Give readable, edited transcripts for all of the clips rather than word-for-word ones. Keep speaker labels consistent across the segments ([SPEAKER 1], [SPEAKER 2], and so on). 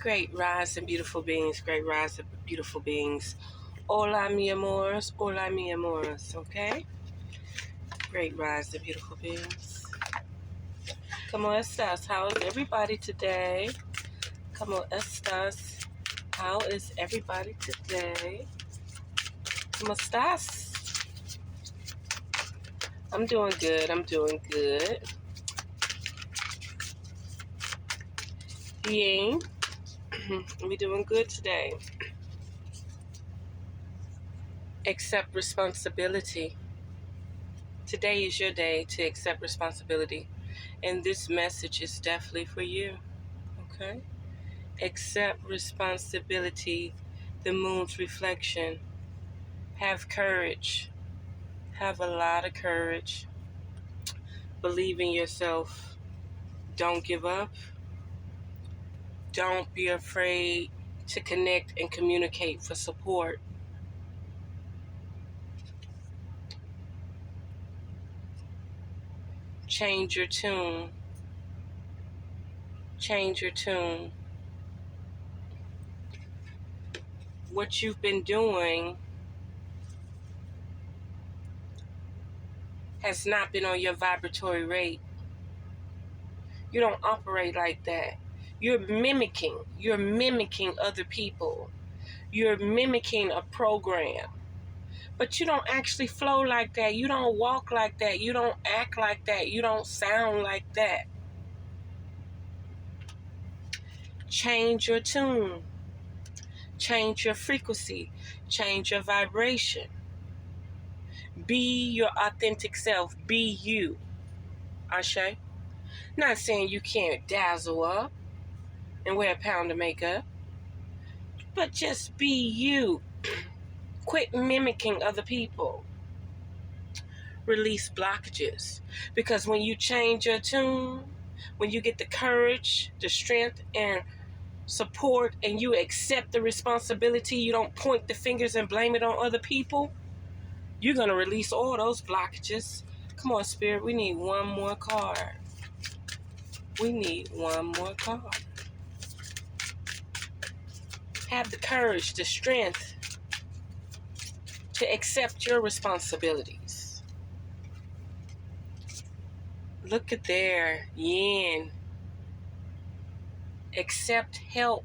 [SPEAKER 1] Great rise and beautiful beings, great rise and beautiful beings. Hola mi amores, okay? Great rise and beautiful beings. ¿Cómo estás? How is everybody today? ¿Cómo estás? How is everybody today? ¿Cómo estás? I'm doing good. Bien. We're doing good today. Accept responsibility. Today is your day to accept responsibility. And this message is definitely for you. Okay? Accept responsibility. The moon's reflection. Have courage. Have a lot of courage. Believe in yourself. Don't give up. Don't be afraid to connect and communicate for support. Change your tune. Change your tune. What you've been doing has not been on your vibratory rate. You don't operate like that. You're mimicking other people. You're mimicking a program. But you don't actually flow like that. You don't walk like that. You don't act like that. You don't sound like that. Change your tune. Change your frequency. Change your vibration. Be your authentic self. Be you. Ashe? Not saying you can't dazzle up and wear a pound of makeup, but just be you. Quit mimicking other people. Release blockages. Because when you change your tune, when you get the courage, the strength, and support, and you accept the responsibility, you don't point the fingers and blame it on other people, you're going to release all those blockages. Come on, Spirit, we need one more card. We need one more card. Have the courage, the strength to accept your responsibilities. Look at there, yin. Accept help.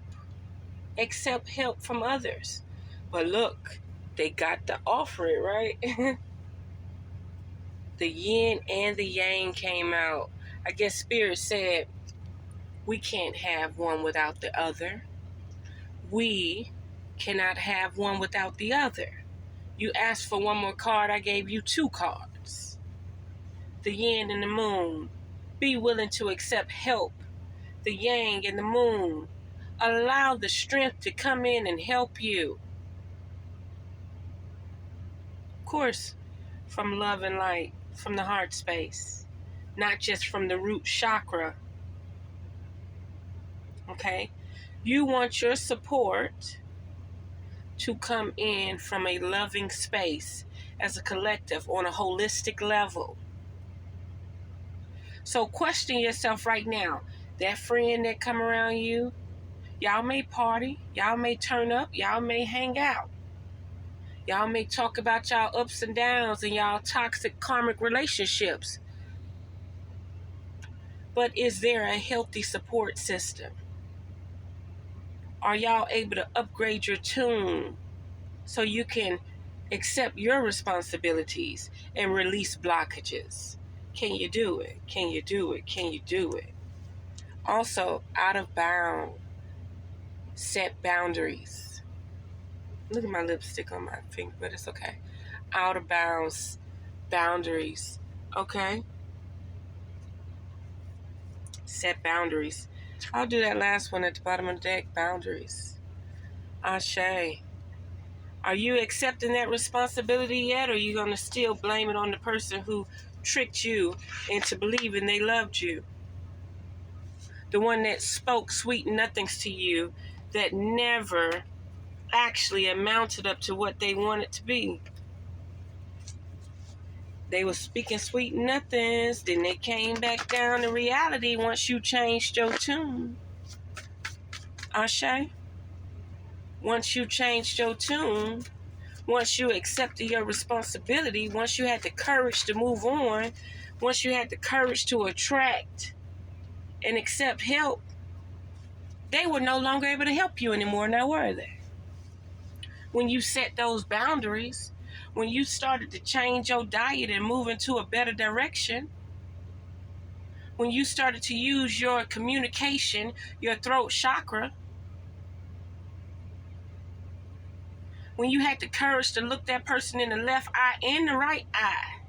[SPEAKER 1] Accept help from others. But look, they got to offer it, right? The yin and the yang came out. I guess Spirit said, we can't have one without the other. We cannot have one without the other. You asked for one more card, I gave you 2 cards. The yin and the moon. Be willing to accept help. The yang and the moon. Allow the strength to come in and help you. Of course, from love and light, from the heart space. Not just from the root chakra. Okay? You want your support to come in from a loving space as a collective on a holistic level. So question yourself right now. That friend that come around you, y'all may party, y'all may turn up, y'all may hang out. Y'all may talk about y'all ups and downs and y'all toxic karmic relationships. But is there a healthy support system? Are y'all able to upgrade your tune so you can accept your responsibilities and release blockages? Can you do it? Can you do it? Can you do it? Also, out of bound, set boundaries. Look at my lipstick on my finger, but it's okay. Out of bounds, boundaries, okay? Set boundaries. I'll do that last one at the bottom of the deck, boundaries. Ashe. Are you accepting that responsibility yet, or are you going to still blame it on the person who tricked you into believing they loved you? The one that spoke sweet nothings to you that never actually amounted up to what they wanted to be. They were speaking sweet nothings, then they came back down to reality once you changed your tune. Ashe? Once you changed your tune, once you accepted your responsibility, once you had the courage to move on, once you had the courage to attract and accept help, they were no longer able to help you anymore, now were they? When you set those boundaries, when you started to change your diet and move into a better direction, when you started to use your communication, your throat chakra, when you had the courage to look that person in the left eye and the right eye,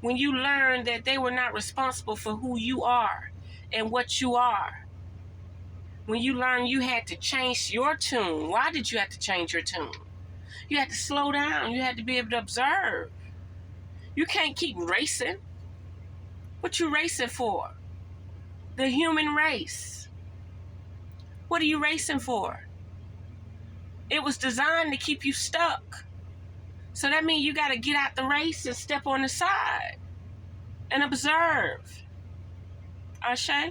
[SPEAKER 1] when you learned that they were not responsible for who you are and what you are, when you learned you had to change your tune. Why did you have to change your tune? You had to slow down. You had to be able to observe. You can't keep racing. What you racing for? The human race. What are you racing for? It was designed to keep you stuck. So that means you got to get out the race and step on the side and observe. Ashe?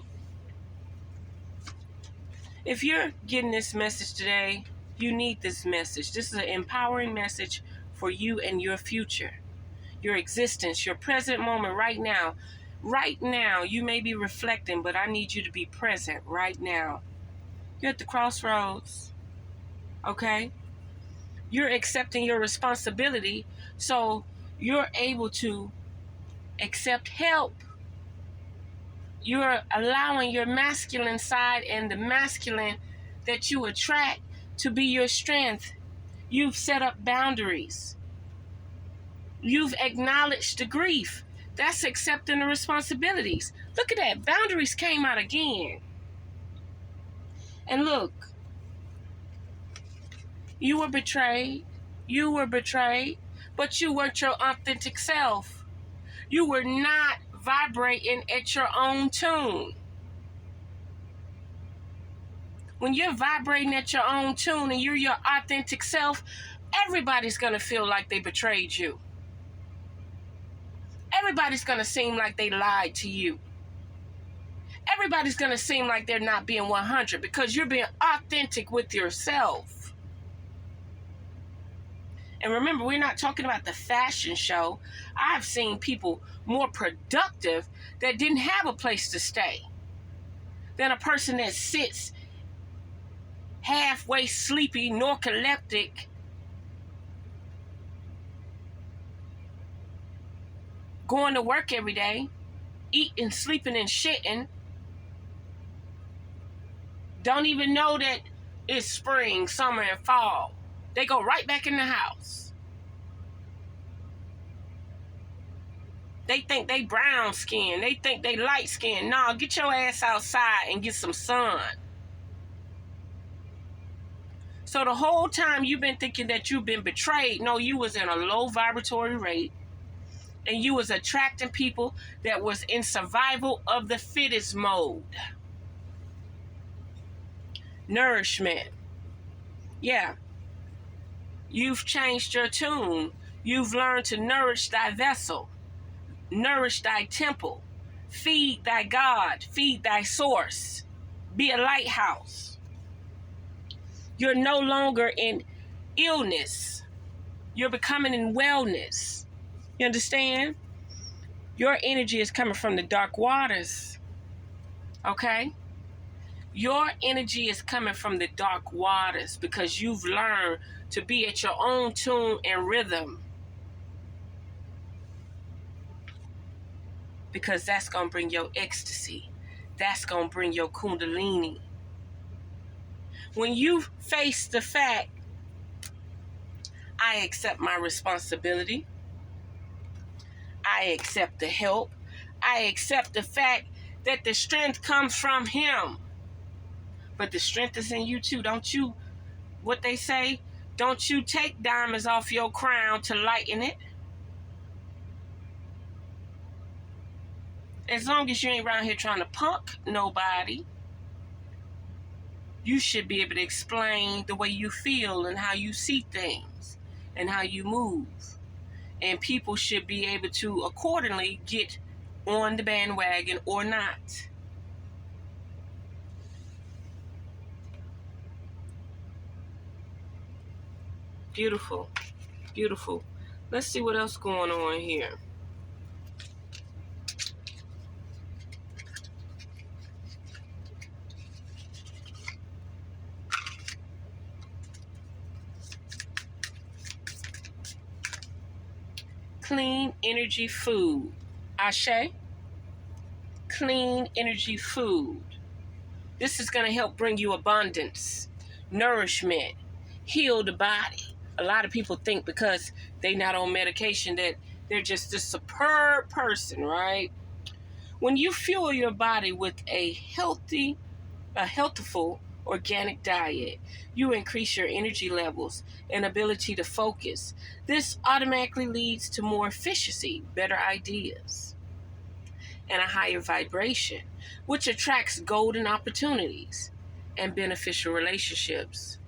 [SPEAKER 1] If you're getting this message today, you need this message. This is an empowering message for you and your future, your existence, your present moment right now. Right now, you may be reflecting, but I need you to be present right now. You're at the crossroads, okay? You're accepting your responsibility, so you're able to accept help. You're allowing your masculine side and the masculine that you attract to be your strength. You've set up boundaries. You've acknowledged the grief. That's accepting the responsibilities. Look at that. Boundaries came out again. And look, you were betrayed. You were betrayed, but you weren't your authentic self. You were not vibrating at your own tune. When you're vibrating at your own tune and you're your authentic self, everybody's going to feel like they betrayed you. Everybody's going to seem like they lied to you. Everybody's going to seem like they're not being 100 because you're being authentic with yourself. And remember, we're not talking about the fashion show. I've seen people more productive that didn't have a place to stay than a person that sits halfway sleepy, narcoleptic, going to work every day, eating, sleeping, and shitting, don't even know that it's spring, summer, and fall. They go right back in the house. They think they brown skin. They think they light skin. No, get your ass outside and get some sun. So the whole time you've been thinking that you've been betrayed. No, you was in a low vibratory rate. And you was attracting people that was in survival of the fittest mode. Nourishment. Yeah. You've changed your tune. You've learned to nourish thy vessel. Nourish thy temple. Feed thy God. Feed thy source. Be a lighthouse. You're no longer in illness. You're becoming in wellness. You understand? Your energy is coming from the dark waters. Okay? Your energy is coming from the dark waters because you've learned to be at your own tune and rhythm. Because that's going to bring your ecstasy. That's going to bring your kundalini. When you face the fact, I accept my responsibility. I accept the help. I accept the fact that the strength comes from him. But the strength is in you too. Don't you, what they say, don't you take diamonds off your crown to lighten it. As long as you ain't around here trying to punk nobody, you should be able to explain the way you feel and how you see things and how you move. And people should be able to accordingly get on the bandwagon or not. Beautiful. Beautiful. Let's see what else going on here. Clean energy food. Ashe. Clean energy food. This is going to help bring you abundance, nourishment, heal the body. A lot of people think because they're not on medication that they're just a superb person, right? When you fuel your body with a healthful organic diet, you increase your energy levels and ability to focus. This automatically leads to more efficiency, better ideas, and a higher vibration, which attracts golden opportunities and beneficial relationships.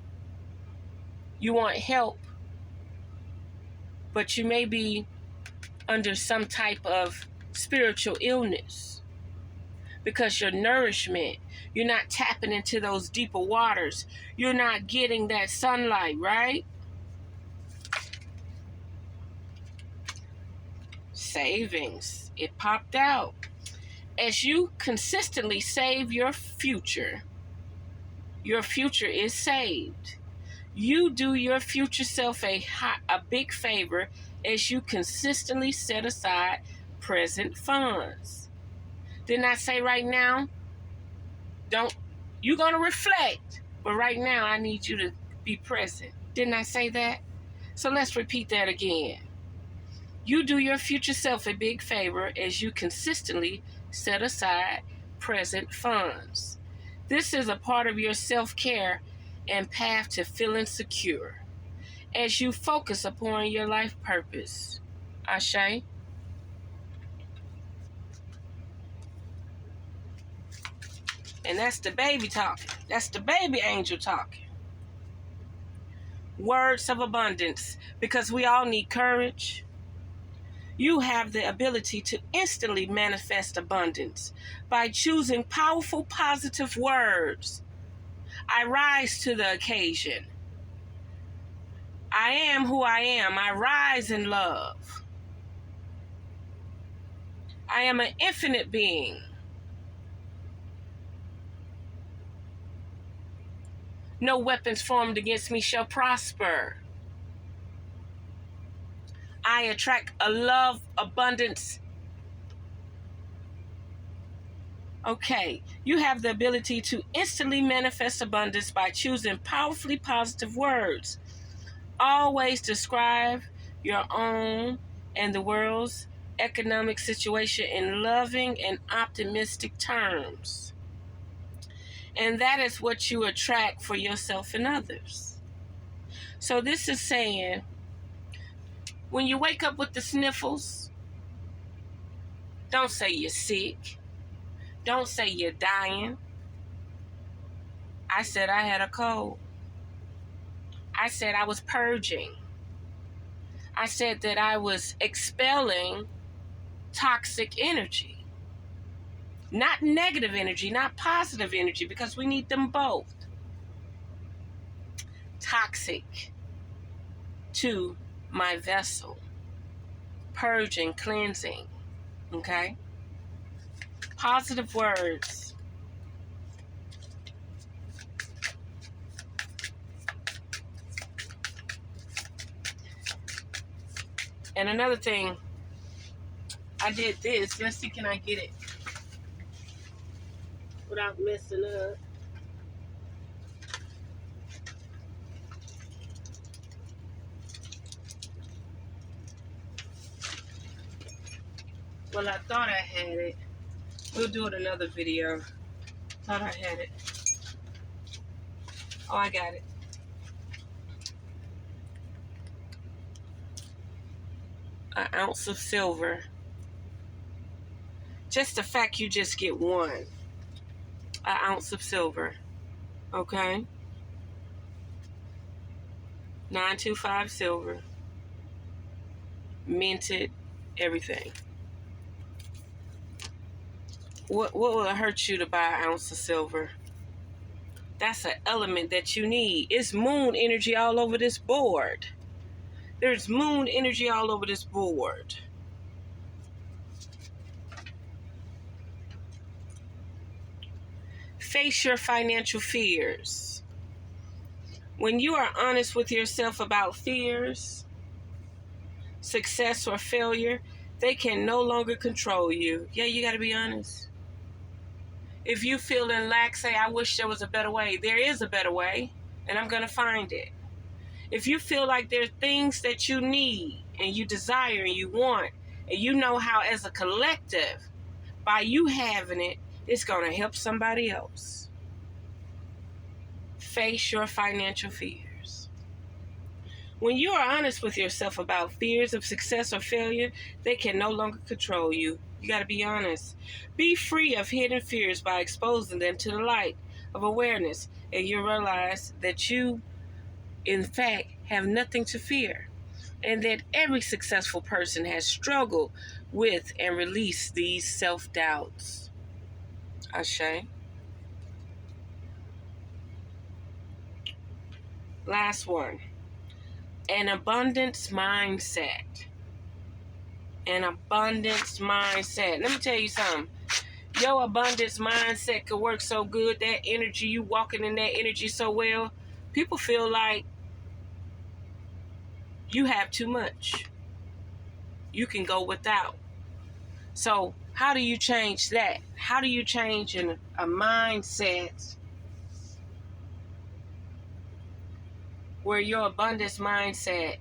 [SPEAKER 1] You want help, but you may be under some type of spiritual illness because your nourishment, you're not tapping into those deeper waters. You're not getting that sunlight, right? Savings. It popped out. As you consistently save your future is saved. You do your future self a big favor as you consistently set aside present funds. Didn't I say right now? You're going to reflect, but right now I need you to be present. Didn't I say that? So let's repeat that again. You do your future self a big favor as you consistently set aside present funds. This is a part of your self-care and path to feeling secure as you focus upon your life purpose. Ashe. And that's the baby talking. That's the baby angel talking. Words of abundance, because we all need courage. You have the ability to instantly manifest abundance by choosing powerful, positive words. I rise to the occasion. I am who I am. I rise in love. I am an infinite being. No weapons formed against me shall prosper. I attract a love abundance. Okay, you have the ability to instantly manifest abundance by choosing powerfully positive words. Always describe your own and the world's economic situation in loving and optimistic terms. And that is what you attract for yourself and others. So this is saying, when you wake up with the sniffles, don't say you're sick. Don't say you're dying. I said I had a cold. I said I was purging. I said that I was expelling toxic energy. Not negative energy, not positive energy, because we need them both. Toxic to my vessel. Purging, cleansing. Okay? Positive words. And another thing, I did this. Let's see, can I get it without messing up? Well, I thought I had it. We'll do it another video. Thought I had it. Oh, I got it. An ounce of silver. Just the fact you just get one. An ounce of silver. Okay? 925 silver. Minted. Everything. What will it hurt you to buy an ounce of silver? That's an element that you need. It's moon energy all over this board. There's moon energy all over this board. Face your financial fears. When you are honest with yourself about fears, success or failure, they can no longer control you. Yeah, you got to be honest. If you feel in lack, say, I wish there was a better way. There is a better way, and I'm going to find it. If you feel like there are things that you need and you desire and you want, and you know how as a collective, by you having it, it's going to help somebody else. Face your financial fears. When you are honest with yourself about fears of success or failure, they can no longer control you. You got to be honest. Be free of hidden fears by exposing them to the light of awareness, and you realize that you, in fact, have nothing to fear, and that every successful person has struggled with and released these self-doubts. Ashe. Last one. An abundance mindset. An abundance mindset. Let me tell you something. Your abundance mindset could work so good, that energy, you walking in that energy so well, people feel like you have too much. You can go without. So how do you change that? How do you change a mindset where your abundance mindset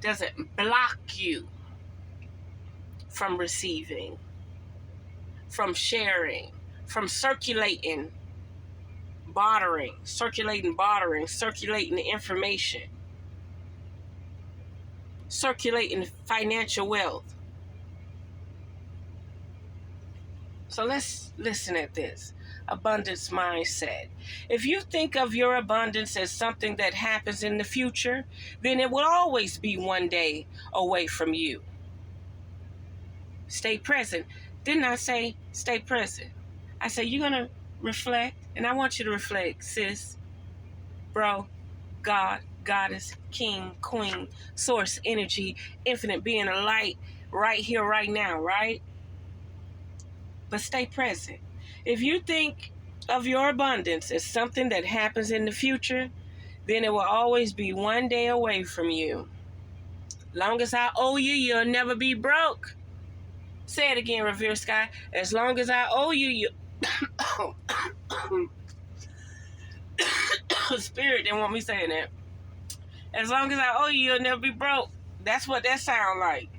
[SPEAKER 1] doesn't block you from receiving, from sharing, from circulating the information, circulating financial wealth? So let's listen at this. Abundance mindset. If you think of your abundance as something that happens in the future, then it will always be one day away from you. Stay present. Didn't I say stay present? I said you're going to reflect, and I want you to reflect, sis, bro, God, goddess, king, queen, source, energy, infinite being, a light, right here, right now, right? But stay present. If you think of your abundance as something that happens in the future, then it will always be one day away from you. Long as I owe you, you'll never be broke. Say it again, Revere Sky. As long as I owe you, you... Spirit didn't want me saying that. As long as I owe you, you'll never be broke. That's what that sounds like.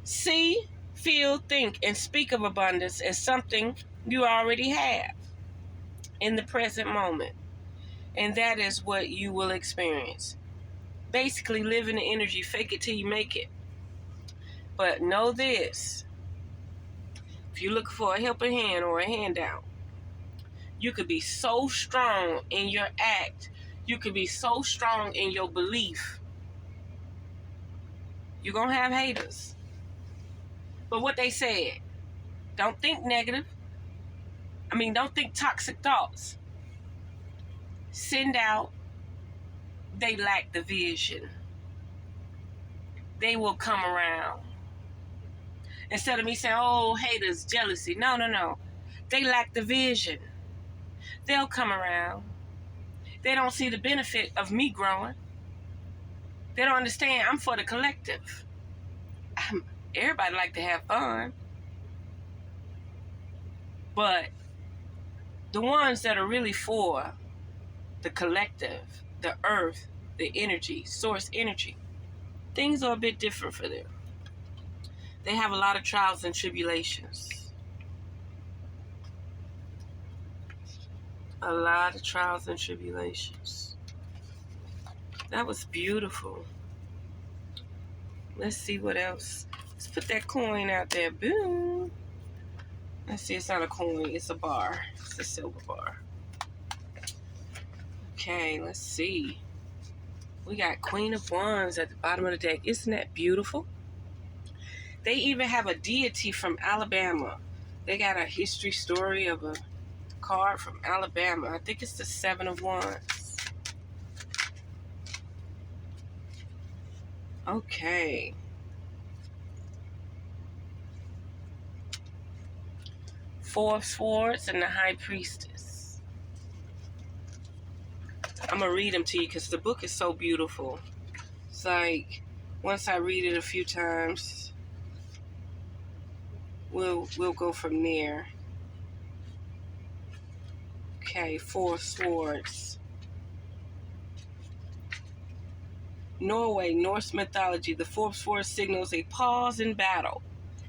[SPEAKER 1] See, feel, think, and speak of abundance as something you already have in the present moment. And that is what you will experience. Basically, live in the energy. Fake it till you make it. But know this. If you look for a helping hand or a handout, you could be so strong in your act. You could be so strong in your belief. You're going to have haters. But what they said, don't think negative. Don't think toxic thoughts. Send out, they lack the vision. They will come around. Instead of me saying, oh, haters, jealousy. No. They lack the vision. They'll come around. They don't see the benefit of me growing. They don't understand I'm for the collective. Everybody like to have fun. But the ones that are really for the collective, the earth, the energy, source energy, things are a bit different for them. They have a lot of trials and tribulations. A lot of trials and tribulations. That was beautiful. Let's see what else. Let's put that coin out there. Boom. Let's see, it's not a coin, it's a bar. It's a silver bar. Okay, let's see. We got Queen of Wands at the bottom of the deck. Isn't that beautiful? They even have a deity from Alabama. They got a history story of a card from Alabama. I think it's the Seven of Wands. Okay. Four of Swords and the High Priestess. I'm going to read them to you because the book is so beautiful. It's like, once I read it a few times, we'll go from there. Okay, Four of Swords. Norway, Norse mythology. The Four of Swords signals a pause in battle.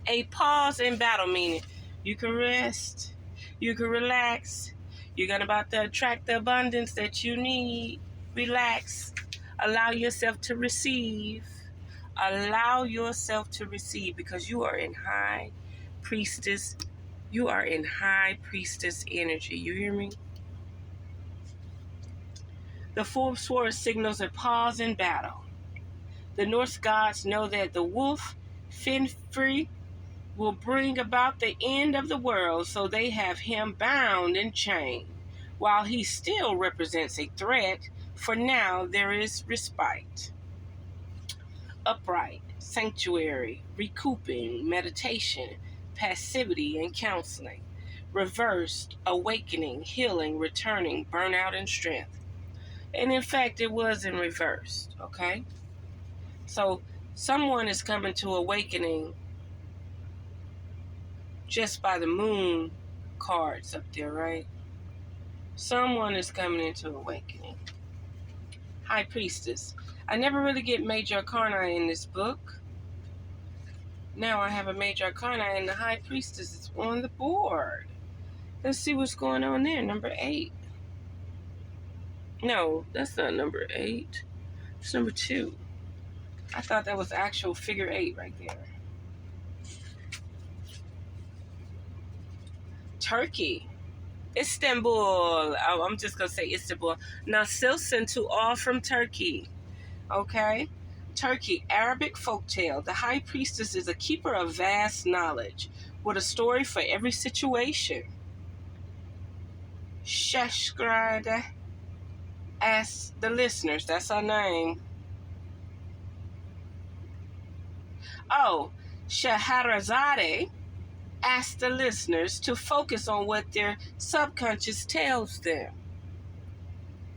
[SPEAKER 1] A pause in battle, meaning you can rest, you can relax, you're going about to attract the abundance that you need. Relax. Allow yourself to receive. Allow yourself to receive because you are in high priestess. You are in high priestess energy. You hear me? The Four of Swords signals a pause in battle. The Norse gods know that the wolf, Finfrey, will bring about the end of the world, so they have him bound and chained. While he still represents a threat, for now there is respite. Upright, sanctuary, recouping, meditation, passivity, and counseling. Reversed, awakening, healing, returning, burnout, and strength. And in fact, it was in reverse, okay? So someone is coming to awakening just by the moon cards up there, right? Someone is coming into awakening. High Priestess. I never really get Major Arcana in this book. Now I have a Major Arcana and the High Priestess is on the board. Let's see what's going on there. Number 8. No, that's not number 8. It's number 2. I thought that was actual figure 8 right there. Turkey. Istanbul. I'm just going to say Istanbul. Nasilsin to all from Turkey. Okay? Turkey, Arabic folktale. The High Priestess is a keeper of vast knowledge with a story for every situation. Sheshgrada asks the listeners. That's her name. Oh, Shahrazade asks the listeners to focus on what their subconscious tells them,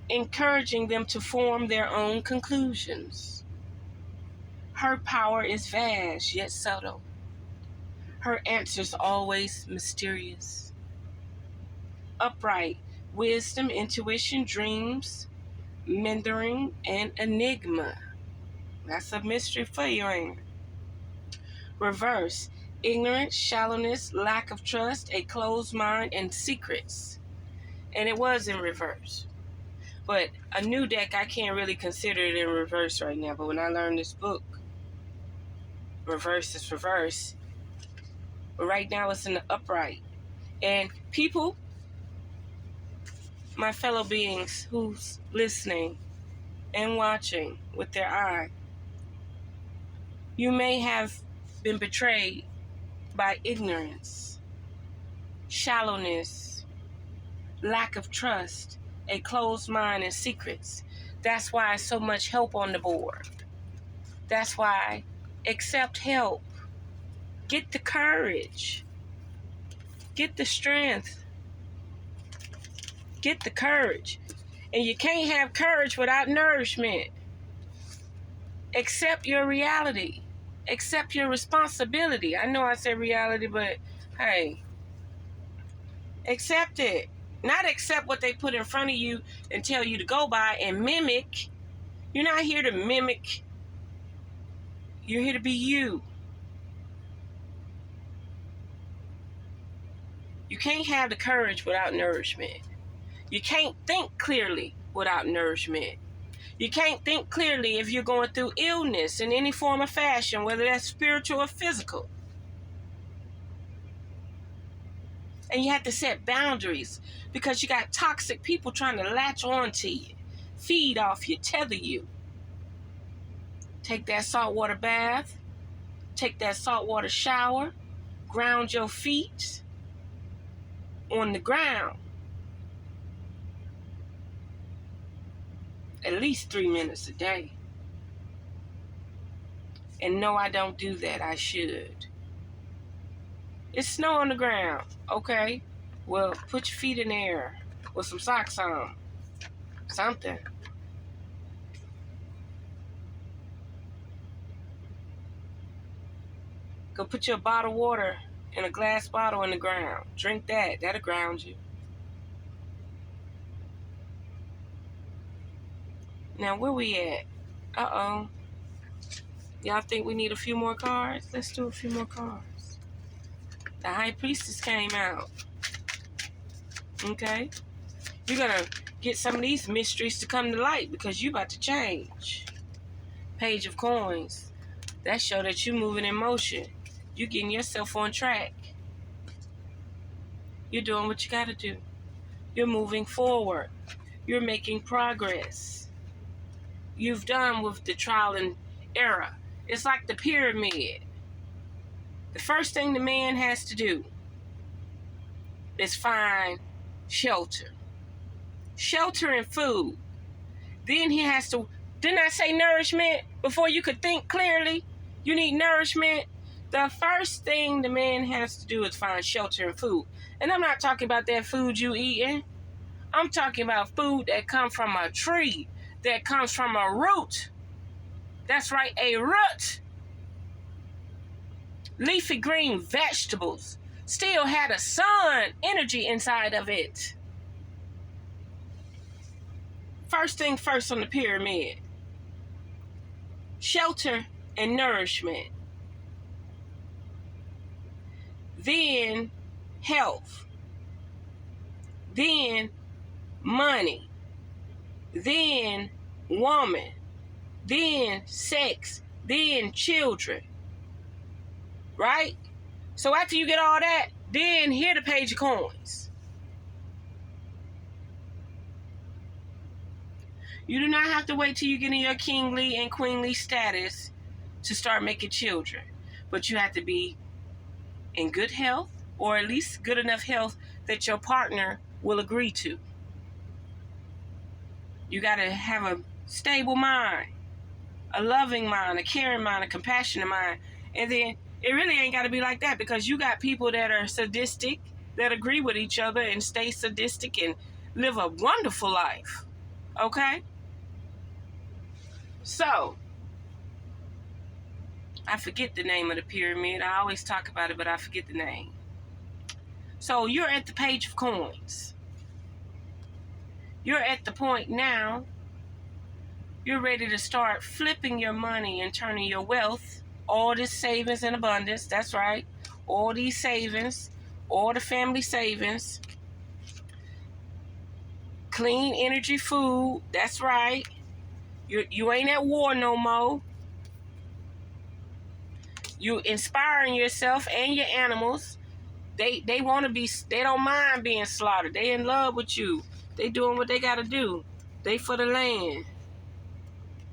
[SPEAKER 1] encouraging them to form their own conclusions. Her power is vast yet subtle. Her answers always mysterious. Upright, wisdom, intuition, dreams, mentoring, and enigma. That's a mystery for you, ain't it? Reverse, ignorance, shallowness, lack of trust, a closed mind, and secrets. And it was in reverse. But a new deck, I can't really consider it in reverse right now. But when I learned this book, reverse is reverse. But right now it's in the upright. And people, my fellow beings who's listening and watching with their eye, you may have been betrayed by ignorance, shallowness, lack of trust, a closed mind, and secrets. That's why so much help on the board. That's why accept help. Get the courage. Get the strength. Get the courage. And you can't have courage without nourishment. Accept your reality. Accept your responsibility. I know I said reality, but hey, accept it. Not accept what they put in front of you and tell you to go by and mimic. You're not here to mimic. You're here to be you. You can't have the courage without nourishment. You can't think clearly without nourishment. You can't think clearly if you're going through illness in any form or fashion, whether that's spiritual or physical. And you have to set boundaries because you got toxic people trying to latch on to you, feed off you, tether you. Take that saltwater bath. Take that saltwater shower. Ground your feet on the ground. At least 3 minutes a day. And no, I don't do that. I should. It's snow on the ground. Okay. Well, put your feet in the air with some socks on. Something. Go put your bottle of water in a glass bottle in the ground. Drink that. That'll ground you. Now, where we at? Uh-oh. Y'all think we need a few more cards? Let's do a few more cards. The High Priestess came out. Okay? You're going to get some of these mysteries to come to light because you about to change. Page of Coins. That show that you're moving in motion. You're getting yourself on track. You're doing what you got to do. You're moving forward. You're making progress. You've done with the trial and error. It's like the pyramid. The first thing the man has to do is find shelter. Shelter and food. Then he has to, didn't I say nourishment? Before you could think clearly, you need nourishment. The first thing the man has to do is find shelter and food. And I'm not talking about that food you eating. I'm talking about food that comes from a tree, that comes from a root. That's right, a root. Leafy green vegetables still had a sun energy inside of it. First thing first on the pyramid. Shelter and nourishment. Then health. Then money. Then woman. Then sex. Then children. Right? So after you get all that, then here the Page of Coins. You do not have to wait till you get in your kingly and queenly status to start making children. But you have to be in good health, or at least good enough health that your partner will agree to. You got to have a stable mind, a loving mind, a caring mind, a compassionate mind. And then it really ain't got to be like that, because you got people that are sadistic, that agree with each other and stay sadistic and live a wonderful life. Okay? So, I forget the name of the pyramid. I always talk about it, but I forget the name. So, you're at the Page of Coins. You're at the point now, you're ready to start flipping your money and turning your wealth, all this savings and abundance, that's right, all these savings, all the family savings, clean energy food, that's right. You ain't at war no more. You inspiring yourself and your animals. They want to be, they don't mind being slaughtered. They in love with you. They doing what they got to do. They for the land.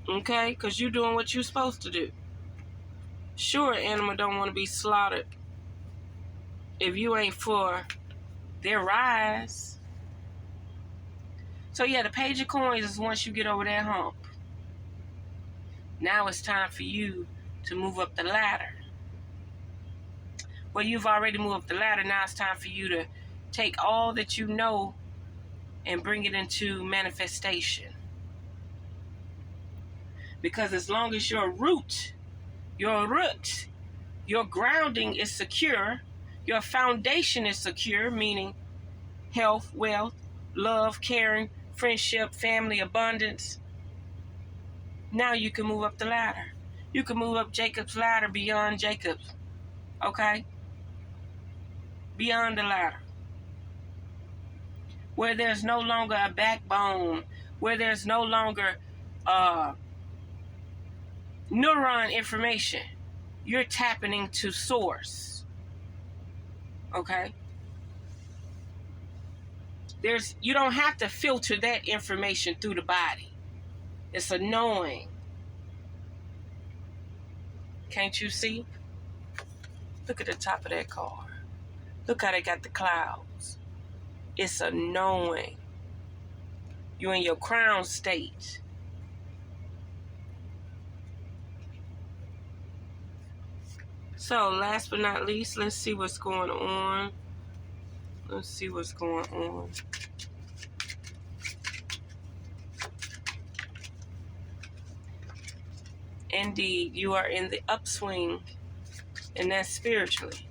[SPEAKER 1] Okay? Because you doing what you supposed to do. Sure, animal don't want to be slaughtered if you ain't for their rise. So yeah, the Page of Coins is once you get over that hump. Now it's time for you to move up the ladder. Well, you've already moved up the ladder. Now it's time for you to take all that you know and bring it into manifestation. Because as long as your root, your grounding is secure, your foundation is secure, meaning health, wealth, love, caring, friendship, family, abundance. Now you can move up the ladder. You can move up Jacob's ladder beyond Jacob's. Okay? Beyond the ladder. Where there's no longer a backbone. Where there's no longer neuron information. You're tapping into source. Okay? You don't have to filter that information through the body. It's a knowing. Can't you see? Look at the top of that card. Look how they got the clouds. It's a knowing. You're in your crown state. So, last but not least, let's see what's going on. Let's see what's going on. Indeed, you are in the upswing, and that's spiritually.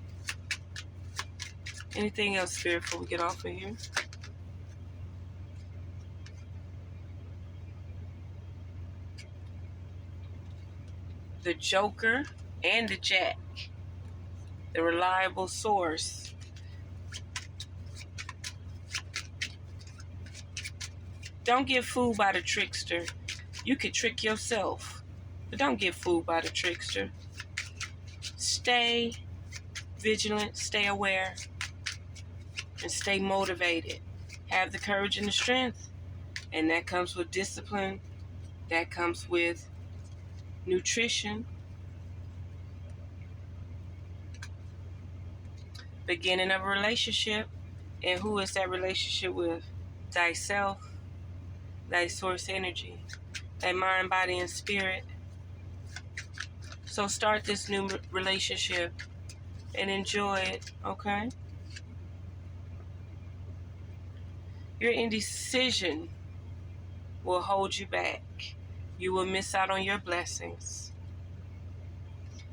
[SPEAKER 1] Anything else, Spirit, before we get off of here? The Joker and the Jack. The reliable source. Don't get fooled by the trickster. You could trick yourself, but don't get fooled by the trickster. Stay vigilant, stay aware, and stay motivated. Have the courage and the strength, and that comes with discipline. That comes with nutrition. Beginning of a relationship, and who is that relationship with? Thyself, thy source energy, thy mind, body, and spirit. So start this new relationship and enjoy it, okay? Your indecision will hold you back. You will miss out on your blessings.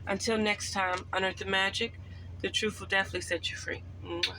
[SPEAKER 1] Until next time, unearth the magic. The truth will definitely set you free. Mwah.